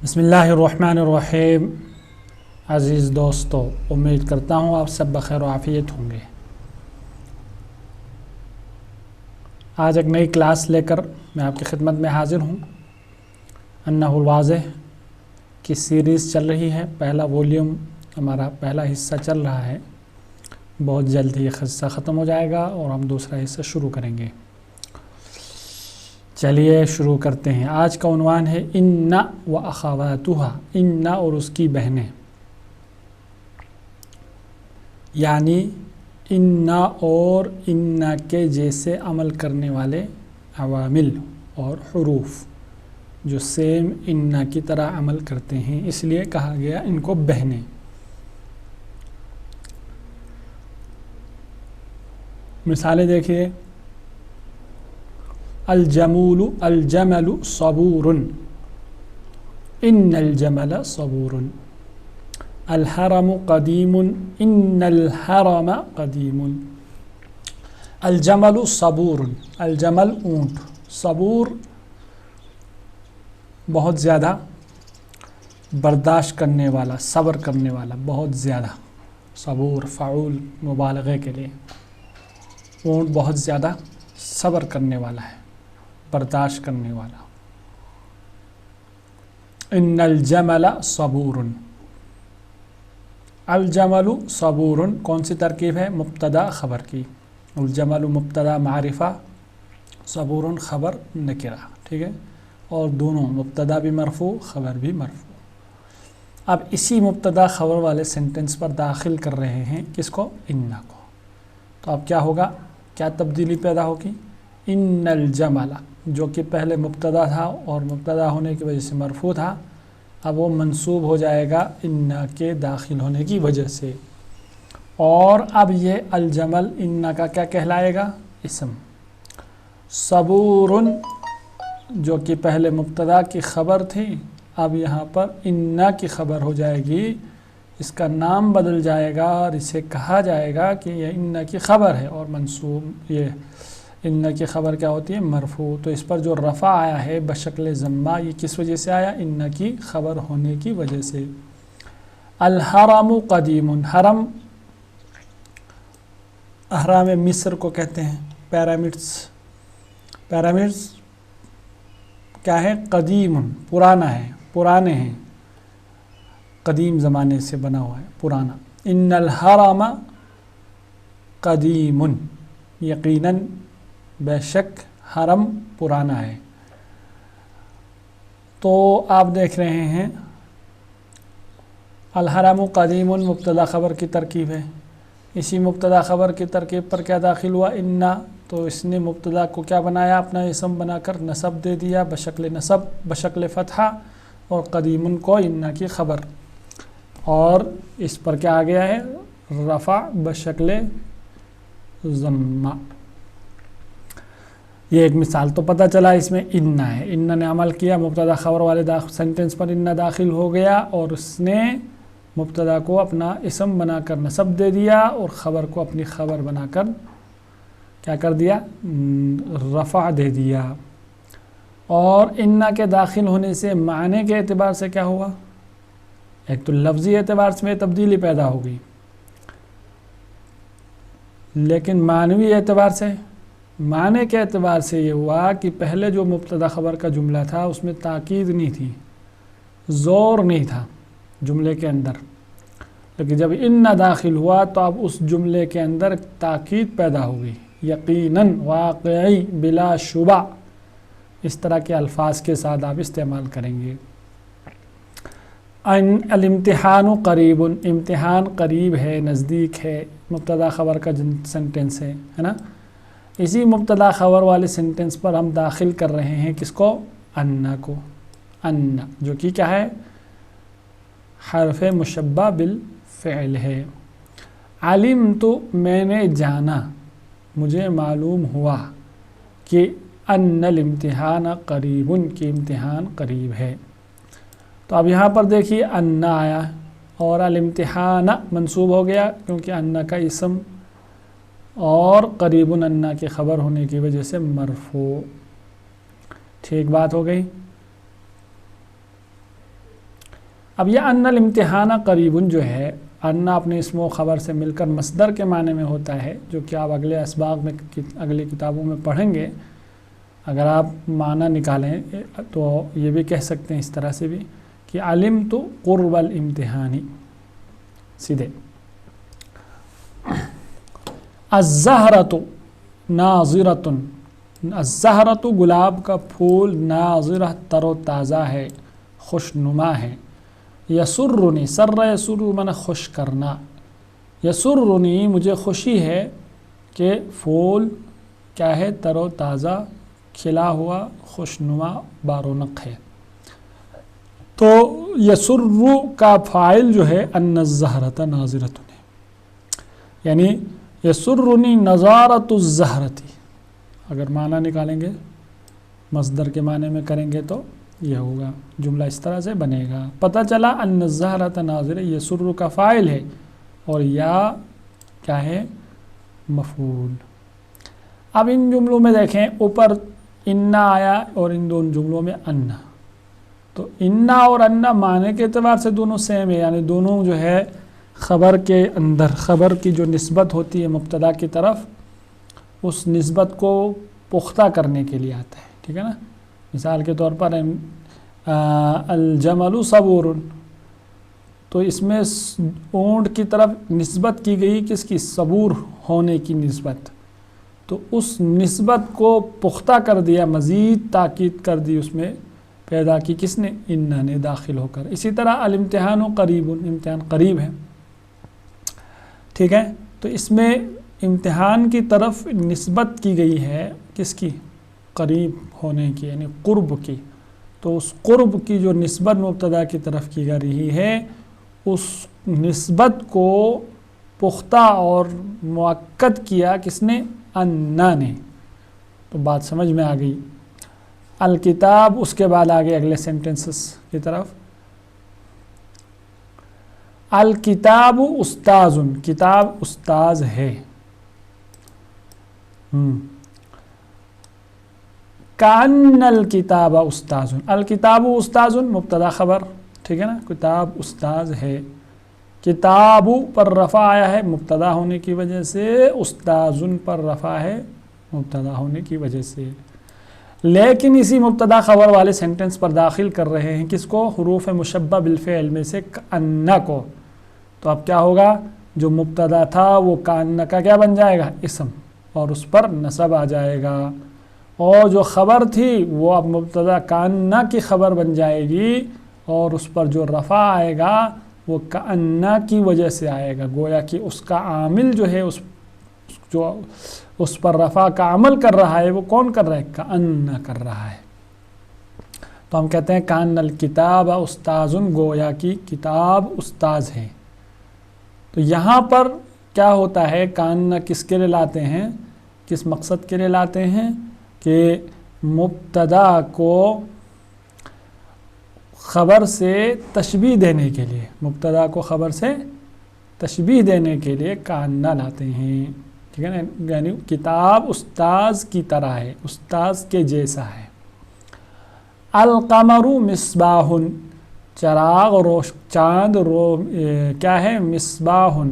بسم اللہ الرحمن الرحیم۔ عزیز دوستو، امید کرتا ہوں آپ سب بخیر و عافیت ہوں گے۔ آج ایک نئی کلاس لے کر میں آپ کی خدمت میں حاضر ہوں۔ انہ الواضح کی سیریز چل رہی ہے، پہلا والیوم ہمارا پہلا حصہ چل رہا ہے، بہت جلد ہی یہ حصہ ختم ہو جائے گا اور ہم دوسرا حصہ شروع کریں گے۔ چلیے شروع کرتے ہیں۔ آج کا عنوان ہے ان و اخواتها، ان اور اس کی بہنیں، یعنی ان اور ان کے جیسے عمل کرنے والے عوامل اور حروف جو سیم ان کی طرح عمل کرتے ہیں، اس لیے کہا گیا ان کو بہنیں۔ مثالیں دیکھیے، الجمل صبور، ان الجمل صبور۔ الحرم قدیم، ان الحرم قدیم۔ الجمل صبور، الجمل اونٹ، صبور بہت زیادہ برداشت کرنے والا، صبر کرنے والا، بہت زیادہ۔ صبور فعول مبالغے کے لیے، اونٹ بہت زیادہ صبر کرنے والا ہے، برداشت کرنے والا۔ ان الجمل صبور، الجمل صبور کون سی ترکیب ہے؟ مبتدا خبر کی۔ الجمل مبتدا معرفہ، صبور خبر نکرہ، ٹھیک ہے، اور دونوں مبتدا بھی مرفوع، خبر بھی مرفوع۔ اب اسی مبتدا خبر والے سینٹنس پر داخل کر رہے ہیں کس کو؟ ان کو۔ تو اب کیا ہوگا، کیا تبدیلی پیدا ہوگی؟ ان الجمل جو کہ پہلے مبتدا تھا اور مبتدا ہونے کی وجہ سے مرفوع تھا، اب وہ منصوب ہو جائے گا ان کے داخل ہونے کی وجہ سے، اور اب یہ الجمل ان کا کیا کہلائے گا؟ اسم۔ صبور جو کہ پہلے مبتدا کی خبر تھی، اب یہاں پر ان کی خبر ہو جائے گی، اس کا نام بدل جائے گا اور اسے کہا جائے گا کہ یہ ان کی خبر ہے، اور منصوب یہ ان کی خبر کیا ہوتی ہے؟ مرفوع۔ تو اس پر جو رفع آیا ہے بشکل ضمہ، یہ کس وجہ سے آیا؟ ان کی خبر ہونے کی وجہ سے۔ الحرم قدیم، حرم احرام مصر کو کہتے ہیں، پیرامڈس، پیرامڈس کیا ہے؟ قدیم، پرانا ہے، پرانے ہیں، قدیم زمانے سے بنا ہوا ہے، پرانا۔ ان الحرم قدیم، یقیناً بے شک حرم پرانا ہے۔ تو آپ دیکھ رہے ہیں الحرم قدیم مبتدا خبر کی ترکیب ہے، اسی مبتدا خبر کی ترکیب پر کیا داخل ہوا؟ ان، تو اس نے مبتدا کو کیا بنایا؟ اپنا اسم بنا کر نصب دے دیا بشکل نصب، بشکل فتحہ، اور قدیم کو ان کی خبر، اور اس پر کیا آ گیا ہے؟ رفع بشکل ضمہ۔ یہ ایک مثال تو پتہ چلا، اس میں ان ہے، ان نے عمل کیا، مبتدا خبر والے سینٹنس پر ان داخل ہو گیا اور اس نے مبتدا کو اپنا اسم بنا کر نصب دے دیا اور خبر کو اپنی خبر بنا کر کیا کر دیا؟ رفع دے دیا۔ اور ان کے داخل ہونے سے معنی کے اعتبار سے کیا ہوا؟ ایک تو لفظی اعتبار سے تبدیلی پیدا ہو گئی، لیکن معنوی اعتبار سے، معنی کے اعتبار سے یہ ہوا کہ پہلے جو مبتدا خبر کا جملہ تھا اس میں تاکید نہیں تھی، زور نہیں تھا جملے کے اندر، لیکن جب ان داخل ہوا تو اب اس جملے کے اندر تاکید پیدا ہو گئی، یقیناً، واقعی، بلا شبہ، اس طرح کے الفاظ کے ساتھ آپ استعمال کریں گے۔ ان الامتحان قریب، امتحان قریب ہے، نزدیک ہے، مبتدا خبر کا سینٹنس ہے نا، اسی مبتدا خبر والے سینٹنس پر ہم داخل کر رہے ہیں کس کو؟ ان کو۔ ان جو کہ کیا ہے؟ حرف مشبہ بالفعل ہے۔ علمت، میں نے جانا، مجھے معلوم ہوا کہ ان الامتحان قریب، کہ امتحان قریب ہے۔ تو اب یہاں پر دیکھیے ان آیا اور الامتحان منصوب ہو گیا کیونکہ ان کا اسم، اور قریب ان کی خبر ہونے کی وجہ سے مرفوع۔ ٹھیک بات ہو گئی۔ اب یہ ان الامتحان قریب جو ہے، ان اپنے اسم و خبر سے مل کر مصدر کے معنی میں ہوتا ہے، جو کہ آپ اگلے اسباق میں اگلی کتابوں میں پڑھیں گے۔ اگر آپ معنی نکالیں تو یہ بھی کہہ سکتے ہیں اس طرح سے بھی کہ علمت قرب الامتحانی، سیدھے۔ الزہرۃ ناظرۃ، الزہرۃ گلاب کا پھول، ناظرہ تر و تازہ ہے، خوش نما ہے۔ یسرنی، سر یسر من خوش کرنا، یسرنی مجھے خوشی ہے کہ پھول کیا ہے، تر و تازہ، کھلا ہوا، خوش نما، بارونق ہے۔ تو یسر کا فاعل جو ہے ان الزہرۃ ناظرۃ ہے، یعنی یسرنی نظارۃ الزہرۃ، اگر معنی نکالیں گے مصدر کے معنی میں کریں گے تو یہ ہوگا، جملہ اس طرح سے بنے گا۔ پتہ چلا ان الزہرۃ ناظرہ یسر کا فاعل ہے اور یا کیا ہے، مفعول۔ اب ان جملوں میں دیکھیں، اوپر انا آیا اور ان دونوں جملوں میں انا، تو انا اور انا معنی کے اعتبار سے دونوں سیم ہے، یعنی دونوں جو ہے خبر کے اندر، خبر کی جو نسبت ہوتی ہے مبتدا کی طرف، اس نسبت کو پختہ کرنے کے لیے آتا ہے، ٹھیک ہے نا۔ مثال کے طور پر الجمل صبور، تو اس میں اونٹ کی طرف نسبت کی گئی کس کی، صبور ہونے کی نسبت، تو اس نسبت کو پختہ کر دیا، مزید تاکید کر دی، اس میں پیدا کی کس نے، انہ نے داخل ہو کر۔ اسی طرح الامتحان قریب، امتحان قریب ہے، ٹھیک ہے۔ تو اس میں امتحان کی طرف نسبت کی گئی ہے کس کی، قریب ہونے کی، یعنی قرب کی۔ تو اس قرب کی جو نسبت مبتدا کی طرف کی جا رہی ہے، اس نسبت کو پختہ اور مؤکد کیا کس نے، انا نے۔ تو بات سمجھ میں آ گئی۔ الکتاب، اس کے بعد آگے اگلے سینٹنسز کی طرف، الکتاب استاذ، کتاب استاذ ہے۔ کأن الکتاب استاذ، الکتاب استاذ مبتدا خبر، ٹھیک ہے نا، کتاب استاذ ہے۔ کتاب پر رفع آیا ہے مبتدا ہونے کی وجہ سے، استاذ پر رفع ہے مبتدا ہونے کی وجہ سے، لیکن اسی مبتدا خبر والے سینٹنس پر داخل کر رہے ہیں کس کو، حروف مشبہ بالفعل میں سے کأن کو۔ تو اب کیا ہوگا، جو مبتدا تھا وہ کأن کا کیا بن جائے گا، اسم، اور اس پر نصب آ جائے گا، اور جو خبر تھی وہ اب مبتدا کأن کی خبر بن جائے گی، اور اس پر جو رفع آئے گا وہ کأن کی وجہ سے آئے گا، گویا کہ اس کا عامل جو ہے، اس پر رفع کا عمل کر رہا ہے، وہ کون کر رہا ہے، کأن کر رہا ہے۔ تو ہم کہتے ہیں کأن الکتاب استاذ، گویا کی کتاب استاذ ہے۔ تو یہاں پر کیا ہوتا ہے، کأن کس کے لیے لاتے ہیں، کس مقصد کے لیے لاتے ہیں، کہ مبتدا کو خبر سے تشبیہ دینے کے لیے، مبتدا کو خبر سے تشبیہ دینے کے لیے کأن لاتے ہیں، ٹھیک ہے نا، یعنی کتاب استاذ کی طرح ہے، استاذ کے جیسا ہے۔ القمر مصباح، چراغ، چاند کیا ہے، مصباح،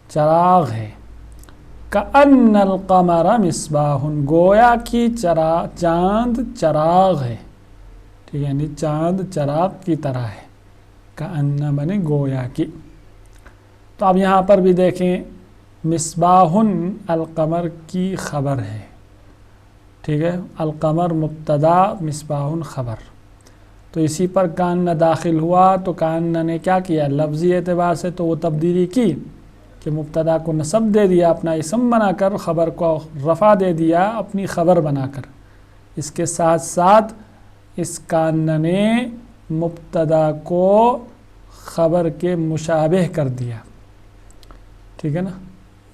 چراغ ہے۔ کأن القمر مصباح، گویا کی چاند چراغ ہے، ٹھیک ہے، یعنی چاند چراغ کی طرح ہے، کأن بنے گویا کی۔ تو اب یہاں پر بھی دیکھیں، مصباح القمر کی خبر ہے، ٹھیک ہے، القمر مبتدا، مصباح خبر، تو اسی پر کأن داخل ہوا، تو کأن نے کیا کیا، لفظی اعتبار سے تو وہ تبدیلی کی کہ مبتدا کو نصب دے دیا اپنا اسم بنا کر، خبر کو رفع دے دیا اپنی خبر بنا کر، اس کے ساتھ ساتھ اس کأن نے مبتدا کو خبر کے مشابہ کر دیا، ٹھیک ہے نا،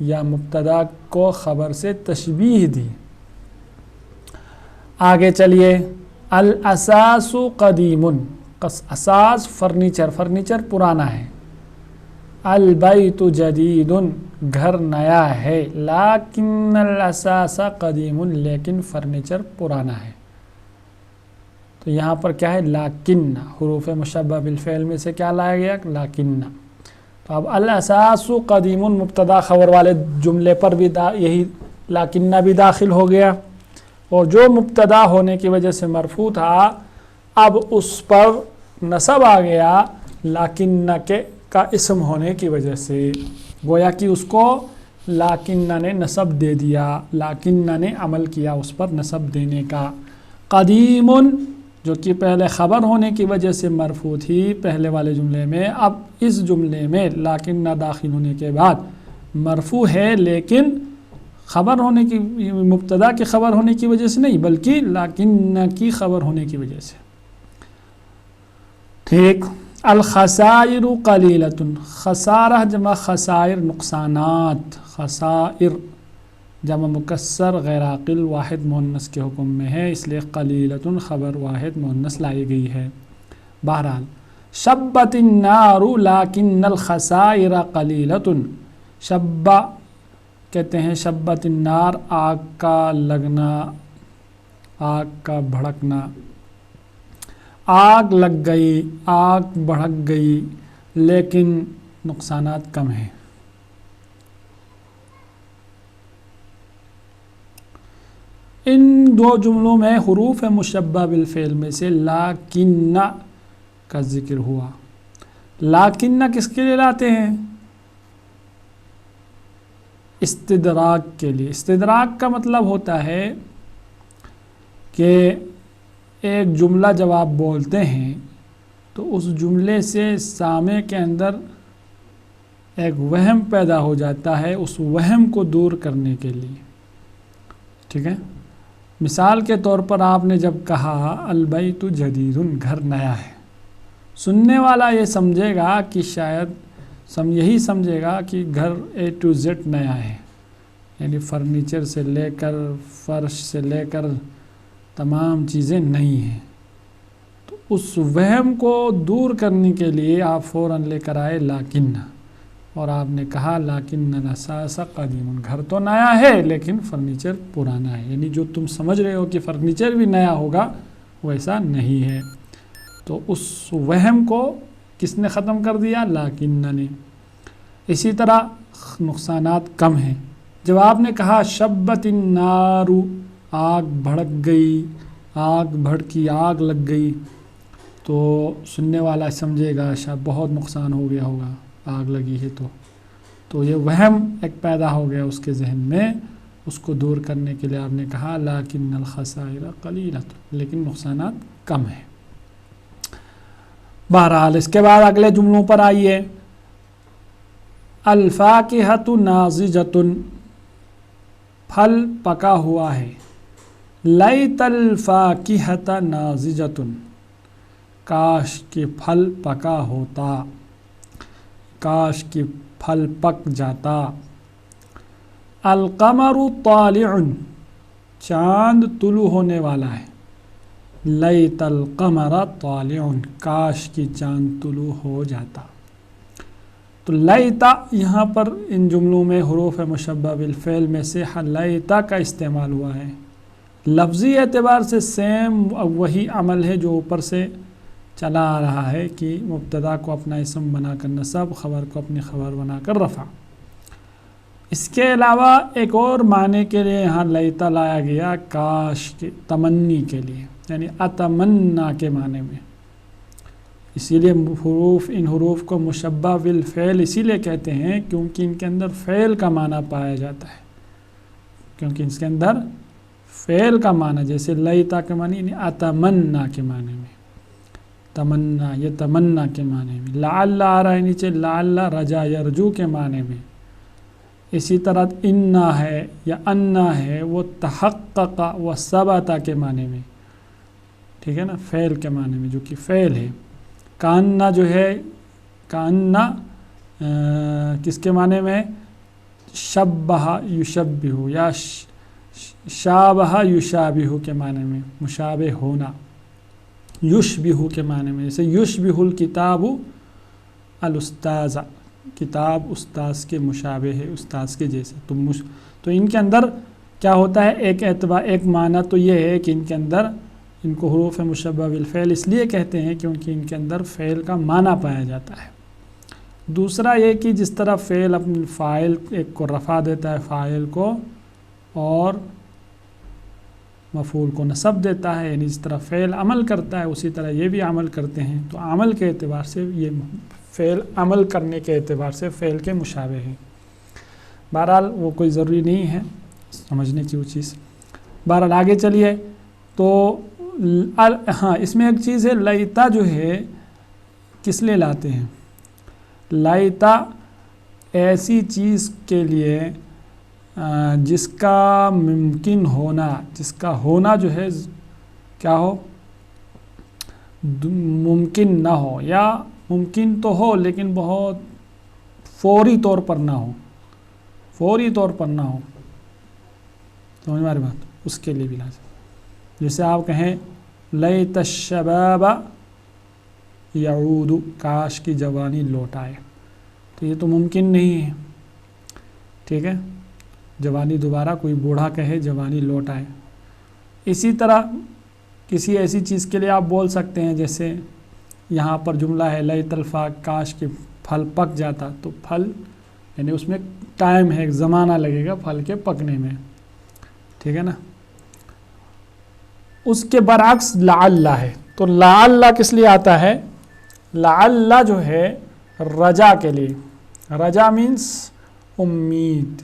یا مبتدا کو خبر سے تشبیہ دی۔ آگے چلیے، الاساس قدیم، اساس فرنیچر، فرنیچر پرانا ہے۔ البیت جدید، گھر نیا ہے۔ لیکن الاساس قدیم، لیکن فرنیچر پرانا ہے۔ تو یہاں پر کیا ہے لاکن، حروف مشبہ بالفعل میں سے کیا لایا گیا لاکن. تو اب الاساس قدیم مبتدا خبر والے جملے پر بھی یہی لاکنہ بھی داخل ہو گیا، اور جو مبتدا ہونے کی وجہ سے مرفوع تھا اب اس پر نصب آ گیا لاکنہ کے کا اسم ہونے کی وجہ سے، گویا کہ اس کو لاکنہ نے نصب دے دیا، لاکنہ نے عمل کیا اس پر نصب دینے کا. قدیم جو کہ پہلے خبر ہونے کی وجہ سے مرفوع تھی پہلے والے جملے میں، اب اس جملے میں لاکنہ داخل ہونے کے بعد مرفوع ہے، لیکن خبر ہونے کی مبتدا کی خبر ہونے کی وجہ سے نہیں بلکہ لاکنہ کی خبر ہونے کی وجہ سے. ٹھیک. الخسائر قلیلۃ، خسارہ جمع خسائر نقصانات، خسائر جمع مکسر غیر عاقل واحد مؤنث کے حکم میں ہے، اس لیے قلیلۃ خبر واحد مؤنث لائی گئی ہے. بہرحال شبت النار لیکن الخسائر قلیلۃ، شبہ کہتے ہیں شبت النار آگ کا لگنا، آگ کا بھڑکنا، آگ لگ گئی، آگ بھڑک گئی، لیکن نقصانات کم ہیں. ان دو جملوں میں حروف مشبہ بالفعل میں سے لاکنہ کا ذکر ہوا. لاکنہ کس کے لیے لاتے ہیں؟ استدراک کے لیے. استدراک کا مطلب ہوتا ہے کہ ایک جملہ جب آپ بولتے ہیں تو اس جملے سے سامع کے اندر ایک وہم پیدا ہو جاتا ہے، اس وہم کو دور کرنے کے لیے. ٹھیک ہے. مثال کے طور پر آپ نے جب کہا البیت جدید، گھر نیا ہے، سننے والا یہ سمجھے گا کہ شاید یہی سمجھے گا کہ گھر A to Z نیا ہے، یعنی فرنیچر سے لے کر فرش سے لے کر تمام چیزیں نئی ہیں. تو اس وہم کو دور کرنے کے لیے آپ فوراً لے کر آئے لاکنہ، اور آپ نے کہا لاکن الاساس قدیم، گھر تو نیا ہے لیکن فرنیچر پرانا ہے، یعنی جو تم سمجھ رہے ہو کہ فرنیچر بھی نیا ہوگا ویسا نہیں ہے. تو اس وہم کو کس نے ختم کر دیا؟ لاکنہ نے. اسی طرح نقصانات کم ہیں. جب آپ نے کہا شبت النار، آگ بھڑک گئی، آگ بھڑکی، آگ لگ گئی، تو سننے والا سمجھے گا شاید بہت نقصان ہو گیا ہوگا، آگ لگی ہے تو یہ وہم ایک پیدا ہو گیا اس کے ذہن میں. اس کو دور کرنے کے لیے آپ نے کہا لیکن الخسائر قلیلۃ، لیکن نقصانات کم ہیں. بہرحال اس کے بعد اگلے جملوں پر آئیے. الفاکہۃ ناضجۃ، پھل پکا ہوا ہے. لیت الفاکہۃ ناضجۃ، کاش کہ پھل پکا ہوتا، کاش کہ پھل پک جاتا. القمر طالع، چاند طلوع ہونے والا ہے. لیت القمر طالع، کاش کہ چاند طلوع ہو جاتا. تو لیتا یہاں پر ان جملوں میں حروف مشبہ بالفعل میں سے لیتا کا استعمال ہوا ہے. لفظی اعتبار سے سیم وہی عمل ہے جو اوپر سے چلا آ رہا ہے کہ مبتدا کو اپنا اسم بنا کر نصب، خبر کو اپنی خبر بنا کر رفع. اس کے علاوہ ایک اور معنی کے لیے یہاں لیتا لایا گیا، کاش کے، تمنی کے لیے، یعنی اتمنا کے معنی میں. اسی لیے ان حروف کو مشبہ بالفعل اسی لیے کہتے ہیں کیونکہ ان کے اندر فعل کا معنی پایا جاتا ہے. کیونکہ اس کے اندر فعل کا معنی، جیسے لیتا کے معنی یعنی اتمنا کے معنی میں، تمنا، یہ تمنا کے معنی میں. لعل آ رہا ہے نیچے، لعل رجا یرجو کے معنی میں. اسی طرح انا ہے یا انا ہے وہ تحقق و ثبت کے معنی میں. ٹھیک ہے نا، فعل کے معنی میں جو کہ فعل ہے. کاننا جو ہے، کاننا کس کے معنی میں؟ شبہ یشبہ یا شابہ یشابہ کے معنی میں، مشابہ ہونا. یشبہ کے معنی میں، جیسے یشبہ الکتاب الاستاذ، کتاب استاذ کے مشابہ ہے، استاذ کے جیسے. تو ان کے اندر کیا ہوتا ہے، ایک اعتبار، ایک معنی تو یہ ہے کہ ان کے اندر ان کو حروف مشبہ بالفعل اس لیے کہتے ہیں کیونکہ ان کے اندر فعل کا معنی پایا جاتا ہے۔ دوسرا یہ کہ جس طرح فعل اپنے فاعل ایک کو رفع دیتا ہے فاعل کو، اور مفعول کو نصب دیتا ہے، یعنی جس طرح فعل عمل کرتا ہے اسی طرح یہ بھی عمل کرتے ہیں، تو عمل کے اعتبار سے یہ فعل عمل کرنے کے اعتبار سے فعل کے مشابہ ہے۔ بہرحال وہ کوئی ضروری نہیں ہے سمجھنے کی وہ چیز۔ بہرحال آگے چلیے، تو ہاں اس میں ایک چیز ہے، لیتا جو ہے کس لیے لاتے ہیں؟ لیتا ایسی چیز کے لیے جس کا ممکن ہونا، جس کا ہونا جو ہے کیا ہو، ممکن نہ ہو، یا ممکن تو ہو لیکن بہت فوری طور پر نہ ہو، فوری طور پر نہ ہو، سمجھ ہماری بات، اس کے لیے بھی لازم۔ جیسے آپ کہیں لیت الشباب یعود، کاش کی جوانی لوٹ آئے، تو یہ تو ممکن نہیں ہے، ٹھیک ہے، جوانی دوبارہ کوئی بوڑھا کہے جوانی لوٹ آئے۔ اسی طرح کسی ایسی چیز کے لیے آپ بول سکتے ہیں، جیسے یہاں پر جملہ ہے لیت الفاق، کاش کے پھل پک جاتا، تو پھل یعنی اس میں ٹائم ہے، ایک زمانہ لگے گا پھل کے پکنے میں، ٹھیک ہے نا۔ اس کے برعکس لعل ہے، تو لعل کس لیے آتا ہے؟ لعل جو ہے رجا کے لیے، رجا مینس امید۔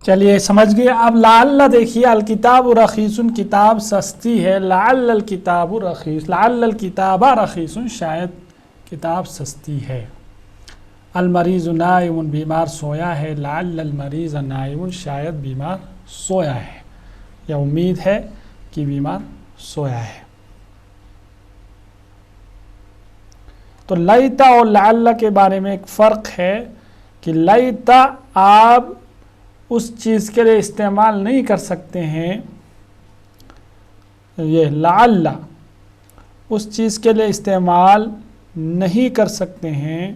چلیے سمجھ گئے۔ اب لعل دیکھیے، الکتاب رخیص، کتاب سستی ہے، لعل الکتاب رخیص، لعل الکتاب رخیص، شاید کتاب سستی ہے۔ المریض نائم، بیمار سویا ہے، لعل المریض نائم، شاید بیمار سویا ہے، یا امید ہے کہ بیمار سویا ہے۔ تو لیتا اور لعل کے بارے میں ایک فرق ہے کہ لیتا آپ اس چیز کے لیے استعمال نہیں کر سکتے ہیں، یہ لعل اس چیز کے لیے استعمال نہیں کر سکتے ہیں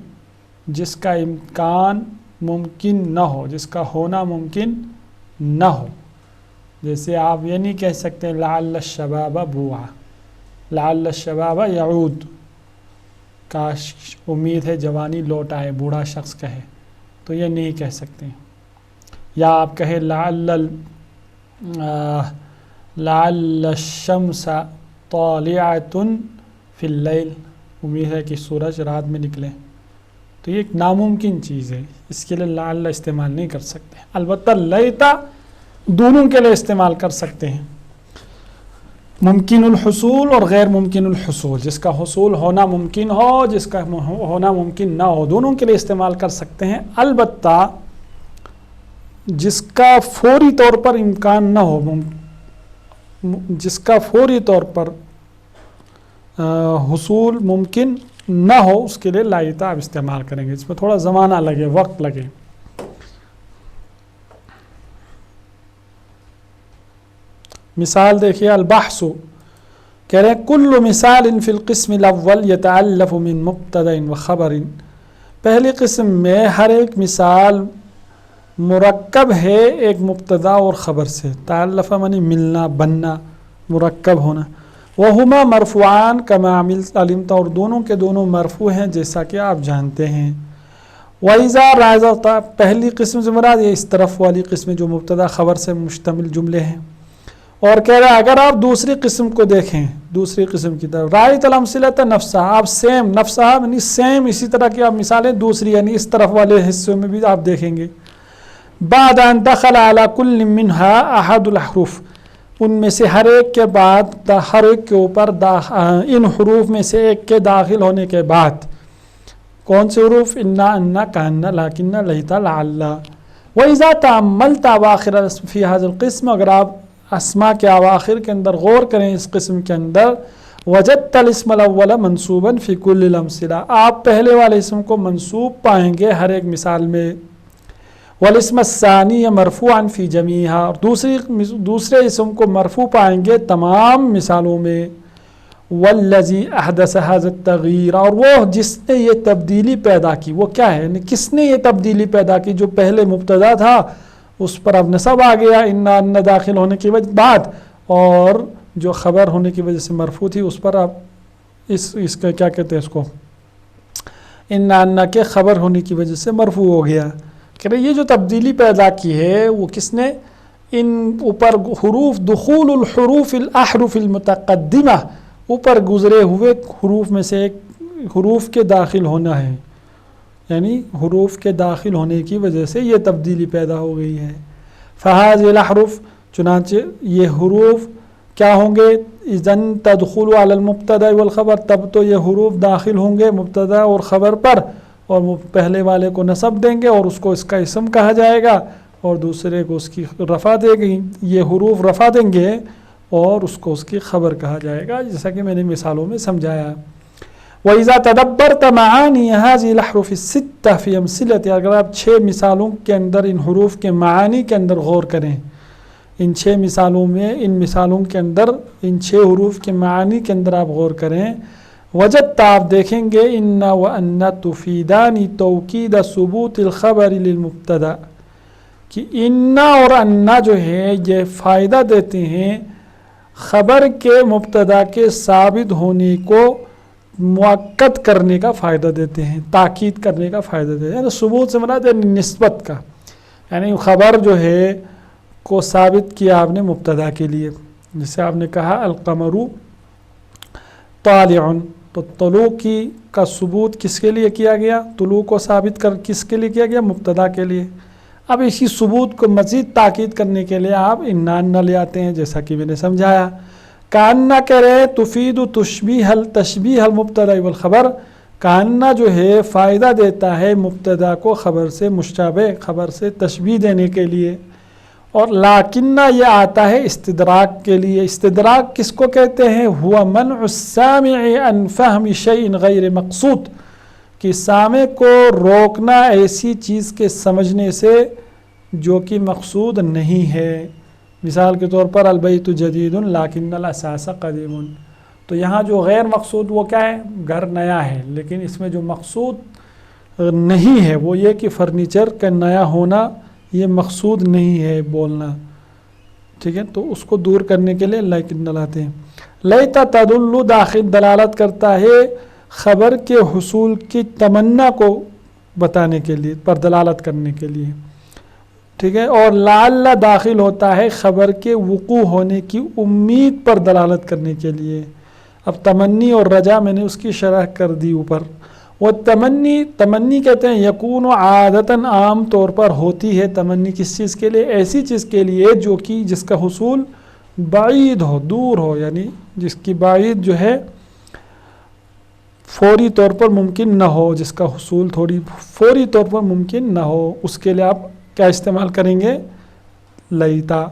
جس کا امکان ممکن نہ ہو، جس کا ہونا ممکن نہ ہو۔ جیسے آپ یہ نہیں کہہ سکتے لعل الشباب بوعا، لعل الشباب یعود، کاش امید ہے جوانی لوٹ آئے، بوڑھا شخص کہے، تو یہ نہیں کہہ سکتے۔ یا آپ کہے لعل الشمس طالعۃ فی اللیل، امید ہے کہ سورج رات میں نکلے، تو یہ ایک ناممکن چیز ہے، اس کے لیے لعل استعمال نہیں کر سکتے۔ البتہ لیتا دونوں کے لیے استعمال کر سکتے ہیں، ممکن الحصول اور غیر ممکن الحصول، جس کا حصول ہونا ممکن ہو، جس کا ہونا ممکن نہ ہو، دونوں کے لیے استعمال کر سکتے ہیں۔ البتہ جس کا فوری طور پر امکان نہ ہو، جس کا فوری طور پر حصول ممکن نہ ہو، اس کے لیے لیتا آپ استعمال کریں گے، اس میں تھوڑا زمانہ لگے، وقت لگے۔ مثال دیکھیے، البحث کہہ رہے ہیں کل مثال فی القسم الاول یتألف من مبتدأ و خبر، پہلی قسم میں ہر ایک مثال مرکب ہے ایک مبتدا اور خبر سے، تألف معنی ملنا، بننا، مرکب ہونا۔ وہما مرفوعان کما علمت، اور دونوں کے دونوں مرفوع ہیں جیسا کہ آپ جانتے ہیں۔ وَإِذَا رَازَقْتَ، پہلی قسم سے مراد یہ اس طرف والی قسم جو مبتدا خبر سے مشتمل جملے ہیں۔ اور کہہ رہا ہے اگر آپ دوسری قسم کو دیکھیں، دوسری قسم کی طرف، رأیت الامثلۃ نفسہا، آپ سیم، نفسہا یعنی سیم اسی طرح کی آپ مثالیں دوسری یعنی اس طرف والے حصوں میں بھی آپ دیکھیں گے۔ بعد ان دخل علی کل منہا احد الحروف، ان میں سے ہر ایک کے بعد، ہر ایک کے اوپر ان حروف میں سے ایک کے داخل ہونے کے بعد، کون سے حروف؟ انا، انا، کانا، لاکن، لیتا، لعل۔ وَإِذَا تَأَمَّلْتَ أَوَاخِرَ الْأَسْمِ فِي هَذَا الْقِسْمِ، اگر آپ اسماء کے اواخر کے اندر غور کریں اس قسم کے اندر، وجدت الاسم الاول منصوبا فی کل الامثلہ، آپ پہلے والے اسم کو منصوب پائیں گے ہر ایک مثال میں، والاسم الثانی مرفوعا فی جمیعہا، اور دوسرے اسم کو مرفوع پائیں گے تمام مثالوں میں، والذی احدث هذا التغییر، اور وہ جس نے یہ تبدیلی پیدا کی، وہ کیا ہے، یعنی کس نے یہ تبدیلی پیدا کی، جو پہلے مبتدا تھا اس پر اب نصب آ گیا، ان داخل ہونے کے بعد، اور جو خبر ہونے کی وجہ سے مرفوع تھی اس پر آپ اس کا کیا کہتے ہیں اس کو ان کے خبر ہونے کی وجہ سے مرفوع ہو گیا. کہ یہ جو تبدیلی پیدا کی ہے وہ کس نے؟ ان اوپر حروف دخول الحروف الاحرف المتقدمہ اوپر گزرے ہوئے حروف میں سے ایک حروف کے داخل ہونا ہے، یعنی حروف کے داخل ہونے کی وجہ سے یہ تبدیلی پیدا ہو گئی ہے. فہذه الاحرف چنانچہ یہ حروف کیا ہوں گے؟ اذن تدخل علی المبتدا والخبر، تب تو یہ حروف داخل ہوں گے مبتدا اور خبر پر، اور پہلے والے کو نصب دیں گے اور اس کو اس کا اسم کہا جائے گا، اور دوسرے کو اس کی رفع دے گی. یہ حروف رفع دیں گے اور اس کو اس کی خبر کہا جائے گا، جیسا کہ میں نے مثالوں میں سمجھایا. وَإِذَا تَدَبَّرْتَ مَعَانِيَ هَذِهِ الْأَحْرُفِ السِّتَّةِ فِي أَمْثِلَةِ، اگر آپ 6 مثالوں کے اندر ان حروف کے معانی کے اندر غور کریں، ان 6 مثالوں میں ان مثالوں کے اندر ان 6 حروف کے معانی کے اندر آپ غور کریں، وجدت آپ دیکھیں گے ان وان تفیدان توکید ثبوت الخبر للمبتدا، کہ ان اور ان جو ہے یہ فائدہ دیتے ہیں خبر کے مبتدا کے ثابت ہونے کو مؤکد کرنے کا فائدہ دیتے ہیں، تاکید کرنے کا فائدہ دیتے ہیں. یعنی ثبوت سے مراد ہے نسبت کا، یعنی خبر جو ہے کو ثابت کیا آپ نے مبتدا کے لیے. جسے آپ نے کہا القمر طالع، تو طلوع کا ثبوت کس کے لیے کیا گیا؟ طلوع کو ثابت کر کس کے لیے کیا گیا؟ مبتدا کے لیے. اب اسی ثبوت کو مزید تاکید کرنے کے لیے آپ ان لے آتے ہیں، جیسا کہ میں نے سمجھایا. کاننا کہہ رہے تفید تشبیہ المبتدا والخبر، کاننا جو ہے فائدہ دیتا ہے مبتدا کو خبر سے مشابہ، خبر سے تشبیہ دینے کے لیے. اور لاکنہ یہ آتا ہے استدراک کے لیے. استدراک کس کو کہتے ہیں؟ ہوا منع السامع عن فہم شیء غیر مقصود، کہ سامع کو روکنا ایسی چیز کے سمجھنے سے جو کہ مقصود نہیں ہے. مثال کے طور پر البیت جدید لیکن الاساس قدیم، تو یہاں جو غیر مقصود وہ کیا ہے؟ گھر نیا ہے، لیکن اس میں جو مقصود نہیں ہے وہ یہ کہ فرنیچر کا نیا ہونا یہ مقصود نہیں ہے بولنا. ٹھیک ہے، تو اس کو دور کرنے کے لیے لیکن لاتے ہیں. لیتا تدل داخل دلالت کرتا ہے خبر کے حصول کی تمنا کو بتانے کے لیے، پر دلالت کرنے کے لیے. ٹھیک ہے، اور لعل داخل ہوتا ہے خبر کے وقوع ہونے کی امید پر دلالت کرنے کے لیے. اب تمنی اور رجا میں نے اس کی شرح کر دی اوپر. وہ تمنی کہتے ہیں یکون عادتاً عام طور پر ہوتی ہے تمنی کس چیز کے لیے؟ ایسی چیز کے لیے جو کہ جس کا حصول بعید ہو، دور ہو، یعنی جس کی بعید جو ہے فوری طور پر ممکن نہ ہو، جس کا حصول تھوڑی فوری طور پر ممکن نہ ہو، اس کے لیے آپ کیا استعمال کریں گے؟ لیتا.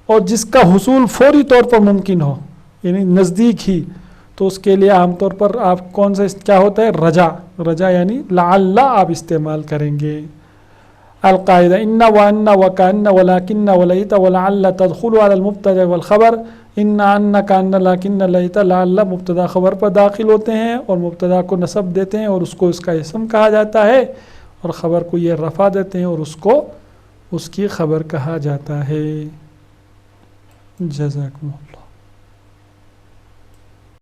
اور جس کا حصول فوری طور پر ممکن ہو یعنی نزدیک ہی، تو اس کے لیے عام طور پر آپ کون سا کیا ہوتا ہے؟ رجا یعنی لعل آپ استعمال کریں گے. القاعدہ ان وان وکان ولکن ولیت ولعل تدخل علی المبتدا والخبر. ان کان لیکن لیت لعل مبتدا خبر پر داخل ہوتے ہیں اور مبتدا کو نصب دیتے ہیں اور اس کو اس کا اسم کہا جاتا ہے، اور خبر کو یہ رفع دیتے ہیں اور اس کو اس کی خبر کہا جاتا ہے. جزاکم اللہ.